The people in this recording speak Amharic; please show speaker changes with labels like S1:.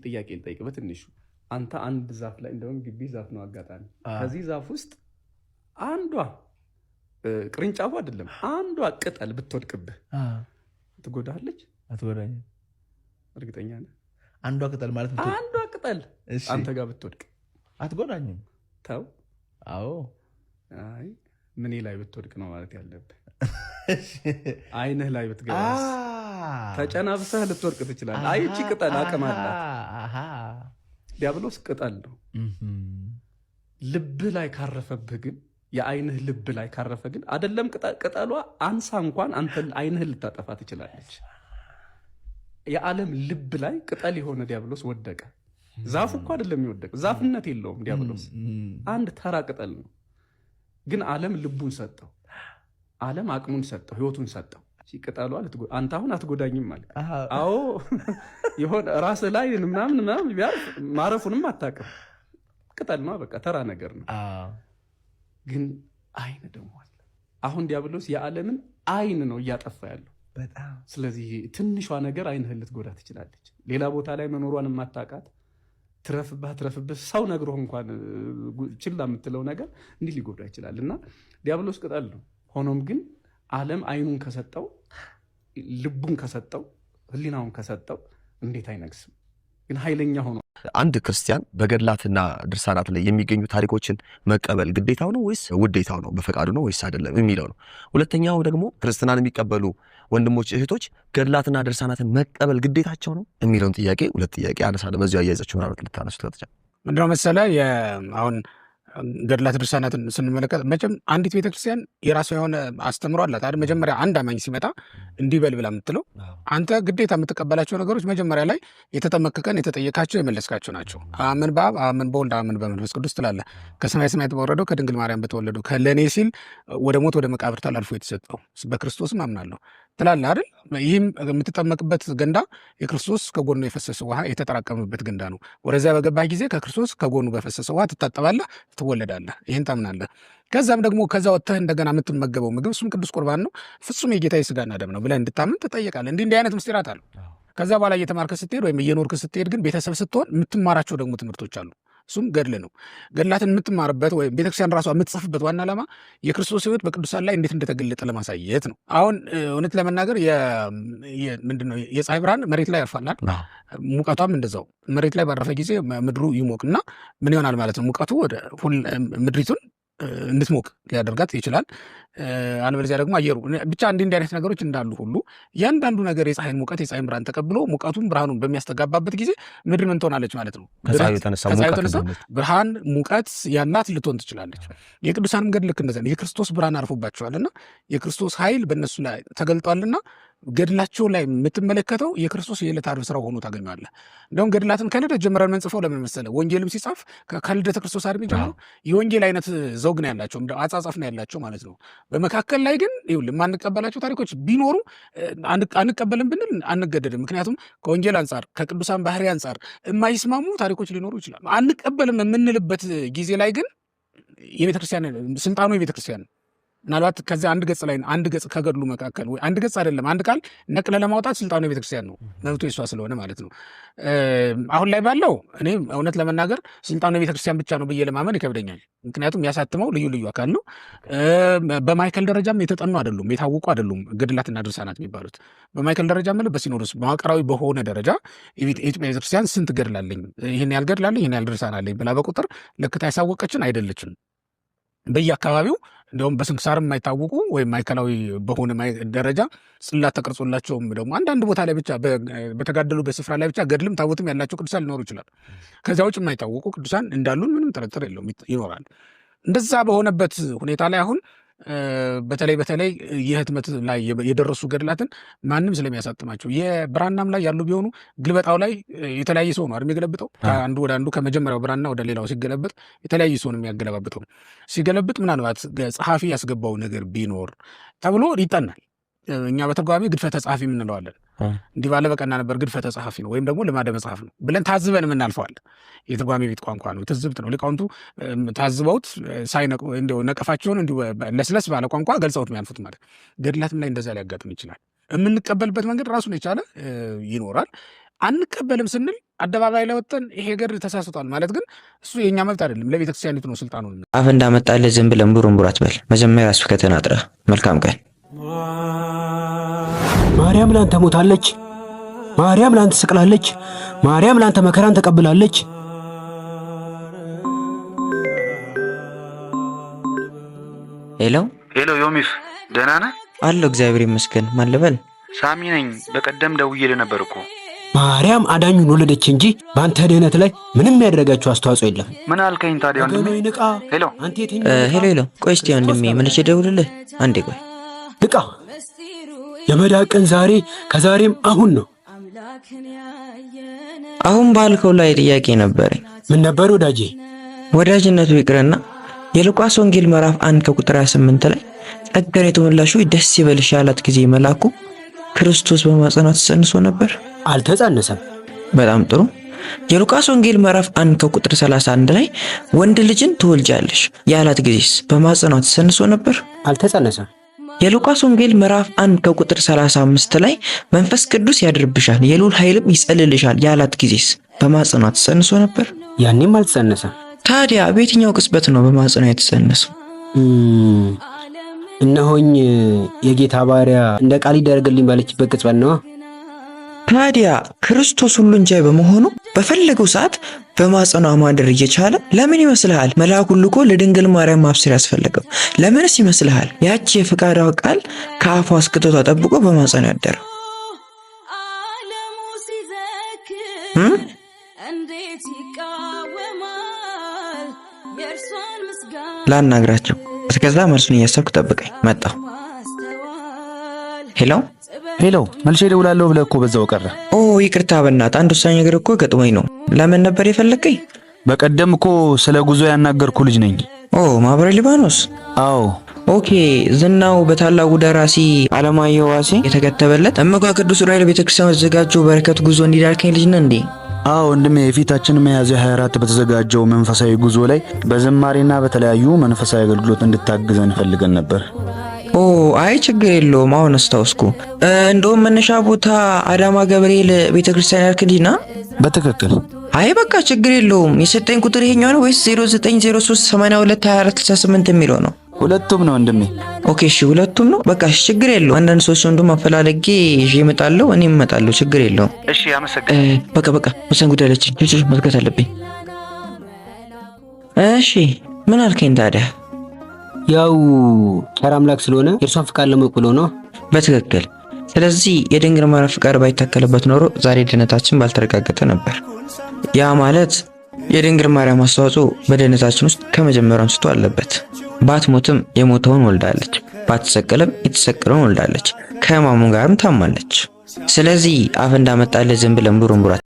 S1: ጥያቄ ልጠይቅ በትንሹ አንተ አንድ ዛፍ ላይ እንደውም ግቢ ዛፍ ነው አጋጣሚ ከዚህ ዛፍ ውስጥ አንዷ ቅርንጫፉ አይደለም አንዷ ቅጠል ብትወድቅብህ ትጎዳለች
S2: አትጎዳኝም
S1: እርግጠኛ ነህ
S2: አንዷ ቅጠል ማለት ነው
S1: አንዷ ቅጠል አንተ ጋር ብትወድቅ
S2: አትጎዳኝም
S1: ተው
S2: አዎ
S1: አይ ምን ላይ ብትወድቅ ነው ማለት ያለብህ አይንህ ላይ ብትገባስ ተጨናብሰህ ልትወድቅ ትችላለህ አይ እቺ ቅጠል አቅም አላት ዲያብሎስ ቅጠል ነው ልብ ላይ ካረፈብህ ግን የአይንህ ልብ ላይ ካረፈ ግን አይደለም ቅጠሏ አንሳ እንኳን አንተ አይንህ ልታጠፋ ትችላለች የዓለም ልብ ላይ ቅጠል የሆነ ዲያብሎስ ወደቀ ዛፉ እኮ አይደለም ይወደቅ ዛፍነት የለውም ዲያብሎስ አንድ ተራ ቅጠል ነው ግን ዓለም ልቡን ሰጠው ዓለም አቅሙን ሰጠው ህይወቱን ሰጠው ቅጠሏ አንተ አሁን አትጎዳኝም ማለት አዎ ይሆን ራስ ላይ ምናምን ቢያርፍ ማረፉንም አታውቅም ቅጠል ነው በቃ ተራ ነገር ነው ግን አይን ደግሞ አለ አሁን ዲያብሎስ የዓለምን አይን ነው እያጠፋ ያለው
S2: በጣም
S1: ስለዚህ ትንሿ ነገር አይንህን ልትጎዳ ትችላለች ሌላ ቦታ ላይ መኖሯን የማታውቃት ትረፍብህ ሰው ነግሮህ እንኳን ችላ የምትለው ነገር እንዲህ ሊጎዳ ይችላል እና ዲያብሎስ ቅጠል ነው ሆኖም ግን ዓለም አይኑን ከሰጠው ልቡን ከሰጠው ህሊናውን ከሰጠው እንዴት አይነግስም ግን ኃይለኛ ሆኖ
S3: አንድ ክርስቲያን በገድላትና ድርሳናት ላይ የሚገኙ ታሪኮችን መቀበል ግዴታው ነው ወይስ ውዴታው ነው በፈቃዱ ነው ወይስ አይደለም የሚለው ነው ሁለተኛው ደግሞ ክርስትናን የሚቀበሉ ወንድሞች እህቶች ገድላትና ድርሳናትን መቀበል ግዴታቸው ነው የሚለውን ጥያቄ ሁለት ጥያቄ አነሳለሁ በዚሁ አያይዛችሁ ማለት ልታነሱ ተተቻለ
S4: ምንድነው መሰለህ አሁን ገድላት ድርሳናትን ስንመለከት መቼም አንዲት ቤተክርስቲያን የራሷ የሆነ አስተምሮ አላት አይደል መጀመሪያ አንድ አማኝ ሲመጣ እንዲበል ብላ የምትለው አንተ ግዴታ የምትቀበላቸው ነገሮች መጀመሪያ ላይ የተጠመቀቀን የተጠየቃቸው የመለስካቸው ናቸው አምን በአብ አምን በወልድ አምን በመንፈስ ቅዱስ ትላለህ ከሰማይ ሰማያት በወረደው ከድንግል ማርያም በተወለደው ከለኔ ሲል ወደ ሞት ወደ መቃብር ተላልፎ የተሰጠው በክርስቶስም አምናለሁ ትላለህ አይደል ይህም የምትጠመቅበት ገንዳ የክርስቶስ ከጎኑ የፈሰሰ ውሃ የተጠራቀመበት ገንዳ ነው ወደዚያ በገባህ ጊዜ ከክርስቶስ ከጎኑ በፈሰሰ ውሃ ትታጠባለህ ትወለዳለህ ይህን ታምናለህ ከዛም ደግሞ ከዛ ወጥተህ እንደገና የምትመገበው ምግብ እሱም ቅዱስ ቁርባን ነው ፍጹም የጌታ የሥጋና ደም ነው ብለህ እንድታምን ትጠየቃለህ እንዲህ አይነት ምስጢራት አሉ ከዛ በኋላ እየተማርክ ስትሄድ ወይም እየኖርክ ስትሄድ ግን ቤተሰብ ስትሆን የምትማራቸው ደግሞ ትምህርቶች አሉ እሱም ገድል ነው ገድላትን የምትማርበት ወይም ቤተክርስቲያን ራሷ የምትጽፍበት ዋና ዓላማ የክርስቶስ ሕይወት በቅዱሳን ላይ እንዴት እንደተገለጠ ለማሳየት ነው አሁን እውነት ለመናገር ምንድነው የፀሐይ ብርሃን መሬት ላይ ያርፋል ሙቀቷም እንደዛው መሬት ላይ ባረፈ ጊዜ ምድሩ ይሞቅና ምን ይሆናል ማለት ነው ሙቀቱ ወደ ምድሪቱን እንድትሞቅ ሊያደርጋት ይችላል አለበለዚያ ደግሞ አየሩ ብቻ እንዲህ አይነት ነገሮች እንዳሉ ሁሉ ያንዳንዱ ነገር የፀሐይን ሙቀት የፀሐይን ብርሃን ተቀብሎ ሙቀቱን ብርሃኑን በሚያስተጋባበት ጊዜ ምድር ምን ትሆናለች ማለት ነው
S3: ከፀሐዩ የተነሳ
S4: ብርሃን ሙቀት ያላት ልትሆን ትችላለች የቅዱሳንም ገድል ልክ እንደዛ የክርስቶስ ብርሃን አርፎባቸዋልና የክርስቶስ ኃይል በእነሱ ላይ ተገልጧልና ገድላቸው ላይ የምትመለከተው የክርስቶስ የዕለት ዓርብ ስራው ሆኖ ታገኘዋለህ እንደውም ገድላትን ከልደት ጀምረን መንጽፈው ለምን መሰለህ ወንጌልም ሲጻፍ ከልደተ ክርስቶስ ዓርብ ጀምሮ የወንጌል አይነት ዘውግ ነው ያላቸው አጻጻፍ ነው ያላቸው ማለት ነው በመካከል ላይ ግን ይኸውልህ የማንቀበላቸው ታሪኮች ቢኖሩ አንቀበልም ብንል አንገደድም ምክንያቱም ከወንጌል አንጻር ከቅዱሳን ባህሪ አንጻር የማይስማሙ ታሪኮች ሊኖሩ ይችላሉ አንቀበልም የምንልበት ጊዜ ላይ ግን የቤተክርስቲያን ስልጣኑ የቤተክርስቲያን ምናልባት ከዚህ አንድ ገጽ ላይ አንድ ገጽ ከገድሉ መካከል ወይ አንድ ገጽ አይደለም አንድ ቃል ነቅለ ለማውጣት ስልጣኑ የቤተክርስቲያን ነው መብቱ የሷ ስለሆነ ማለት ነው አሁን ላይ ባለው እኔ እውነት ለመናገር ስልጣኑ የቤተክርስቲያን ብቻ ነው ብዬ ለማመን ይከብደኛል ምክንያቱም ያሳትመው ልዩ አካል ነው በማይከል ደረጃም የተጠኑ አይደሉም የታወቁ አይደሉም ገድላትና ድርሳናት የሚባሉት በማይከል ደረጃ ማለት በሲኖዶስ መዋቅራዊ በሆነ ደረጃ የኢትዮጵያ ቤተክርስቲያን ስንት ገድላለኝ ይሄን ያህል ገድላለኝ ይሄን ያህል ድርሳን አለኝ ብላ በቁጥር ለክታ ያሳወቀችን አይደለችም በየአካባቢው እንደውም በስንክሳርም የማይታወቁ ወይም ማይከላዊ በሆነ ደረጃ ጽላት ተቀርጾላቸውም ደግሞ አንዳንድ ቦታ ላይ ብቻ በተጋደሉበት ስፍራ ላይ ብቻ ገድልም ታቦትም ያላቸው ቅዱሳን ሊኖሩ ይችላል ከዚያ ውጭ የማይታወቁ ቅዱሳን እንዳሉን ምንም ጥርጥር የለውም ይኖራል እንደዛ በሆነበት ሁኔታ ላይ አሁን በተለይ የህትመት ላይ የደረሱ ገድላትን ማንም ስለሚያሳትማቸው የብራናም ላይ ያሉ ቢሆኑ ግልበጣው ላይ የተለያየ ሰው ነው የሚገለብጠው ከአንዱ ወደ አንዱ ከመጀመሪያው ብራና ወደ ሌላው ሲገለብጥ የተለያየ ሰው ነው የሚያገለባብጠው ሲገለብጥ ምናልባት ጸሐፊ ያስገባው ነገር ቢኖር ተብሎ ይጠናል እኛ በተርጓሚ ግድፈተ ጸሐፊ እንለዋለን እንዲህ ባለ በቀና ነበር ግድፈተ ጸሐፊ ነው ወይም ደግሞ ልማደ መጽሐፍ ነው ብለን ታዝበን የምናልፈዋለን የትርጓሜ ቤት ቋንቋ ነው ትዝብት ነው ሊቃውንቱ ታዝበውት ሳይነቁ እንደው ነቀፋቸውን እንዲሁ ለስለስ ባለ ቋንቋ ገልጸውት የሚያልፉት ማለት ገድላትም ላይ እንደዛ ሊያጋጥም ይችላል የምንቀበልበት መንገድ ራሱን የቻለ ይኖራል አንቀበልም ስንል አደባባይ ላይ ወጥተን ይሄ ገድል ተሳስቷል ማለት ግን እሱ የኛ መብት አይደለም፣ ለቤተክርስቲያኒቱ ነው ስልጣኑ።
S5: አፍ እንዳመጣልህ ዝም ብለን ቡሩምቡር አትበል። መጀመሪያ ስብከትን አጥራ። መልካም ቀን።
S6: ማርያም ላንተ ሞታለች፣ ማርያም ላንተ ስቅላለች፣ ማርያም ላንተ መከራን ተቀብላለች።
S5: ሄሎ
S7: ሄሎ፣ ዮሚፍ ደህና ነህ?
S5: አለሁ እግዚአብሔር ይመስገን። ማን ልበል?
S7: ሳሚ ነኝ። በቀደም ደውዬልህ ነበር እኮ።
S6: ማርያም አዳኙን ወለደች እንጂ በአንተ ድህነት ላይ ምንም ያደረጋችሁ አስተዋጽኦ የለም።
S7: ምን አልከኝ ታዲያ ወንድሜ? ሄሎ
S5: ሄሎ፣ ቆይ እስቲ ወንድሜ መልሼ እደውልልህ። አንዴ ቆይ።
S6: ንቃ። የመዳን ቀን ዛሬ፣ ከዛሬም አሁን ነው።
S5: አሁን ባልከው ላይ ጥያቄ ነበረኝ።
S6: ምን ነበር ወዳጄ?
S5: ወዳጅነቱ ይቅርና የሉቃስ ወንጌል ምዕራፍ 1 ከቁጥር 28 ላይ ጸጋን የተሞላሽ ሆይ ደስ ይበልሽ ያላት ጊዜ መልአኩ ክርስቶስ በማኅፀኗ ተጸንሶ ነበር?
S6: አልተጸነሰም።
S5: በጣም ጥሩ። የሉቃስ ወንጌል ምዕራፍ 1 ከቁጥር 31 ላይ ወንድ ልጅን ትወልጃለሽ ያላት ጊዜስ በማኅፀኗ ተጸንሶ ነበር?
S6: አልተጸነሰም።
S5: የሉቃስ ወንጌል ምዕራፍ 1 ከቁጥር 35 ላይ መንፈስ ቅዱስ ያድርብሻል የልዑል ኃይልም ይጸልልሻል ያላት ጊዜስ በማኅፀኗ ተጸንሶ ነበር?
S6: ያኔም አልተጸነሰም።
S5: ታዲያ በየትኛው ቅጽበት ነው በማኅፀኗ የተጸነሰው?
S6: እነሆኝ የጌታ ባሪያ እንደ ቃል ይደረግልኝ ባለችበት ቅጽበት ነው።
S5: ታዲያ ክርስቶስ ሁሉን ቻይ በመሆኑ በፈለገው ሰዓት በማኅፀኗ ማደር እየቻለ ለምን ይመስልሃል መልአኩን ልኮ ለድንግል ማርያም ማብሰር ያስፈለገው? ለምንስ ይመስልሃል ያቺ የፈቃዷ ቃል ከአፏ እስክትወጣ ጠብቆ በማኅፀኗ ያደረው? ላናግራቸው። እስከዛ መልሱን እያሰብክ ጠብቀኝ። መጣሁ። ሄሎ
S7: መልሼ እደውላለሁ ብለህ እኮ በዛው ቀረ።
S5: ኦ ይቅርታ፣ በእናትህ አንድ ወሳኝ ነገር እኮ ገጥሞኝ ነው። ለምን ነበር የፈለከኝ?
S7: በቀደም እኮ ስለ ጉዞ ያናገርኩ ልጅ ነኝ።
S5: ኦ ማህበረ ሊባኖስ?
S7: አዎ።
S5: ኦኬ፣ ዝናው በታላቁ ደራሲ አለማየሁ ዋሴ የተከተበለት እመጓ ቅዱስ ዑራኤል ቤተክርስቲያን የተዘጋጀው በረከት ጉዞ እንዲዳርከኝ ልጅ ነህ እንዴ?
S7: አዎ ወንድሜ፣ የፊታችን ሚያዝያ 24 በተዘጋጀው መንፈሳዊ ጉዞ ላይ በዝማሬና በተለያዩ መንፈሳዊ አገልግሎት እንድታግዘን ፈልገን ነበር።
S5: ኦ አይ ችግር የለውም፣ አሁን አስታውስኩ። እንደውም መነሻ ቦታ አዳማ ገብርኤል ቤተክርስቲያን ያልክልኝና?
S7: በትክክል።
S5: አይ በቃ ችግር የለውም። የሰጠኝ ቁጥር ይሄኛው ነው ወይስ 0903822468 የሚለው ነው?
S7: ሁለቱም ነው ወንድሜ።
S5: ኦኬ እሺ፣ ሁለቱም ነው። በቃ ችግር የለውም። አንዳንድ ሰዎች ወንድም አፈላለጌ ይዤ እመጣለሁ፣ እኔም እመጣለሁ። ችግር የለውም።
S7: እሺ አመሰግናለሁ።
S5: በቃ ወሰን ጉዳይ አለችኝ። መዝጋት አለብኝ። እሺ ምን አልከኝ ታዲያ?
S6: ያው ቸር አምላክ ስለሆነ የእርሷን ፍቃድ ለመቁሎ ነው።
S5: በትክክል። ስለዚህ የድንግል ማርያም ፍቃድ ባይታከልበት ኖሮ ዛሬ ድነታችን ባልተረጋገጠ ነበር። ያ ማለት የድንግል ማርያም አስተዋጽኦ በድነታችን ውስጥ ከመጀመሪያው አንስቶ አለበት። ባትሞትም የሞተውን ወልዳለች፣ ባትሰቀልም የተሰቀለውን ወልዳለች፣ ከሕማሙ ጋርም ታማለች። ስለዚህ አፍ እንዳመጣልህ ዝም ብለን ቡሩምቡራ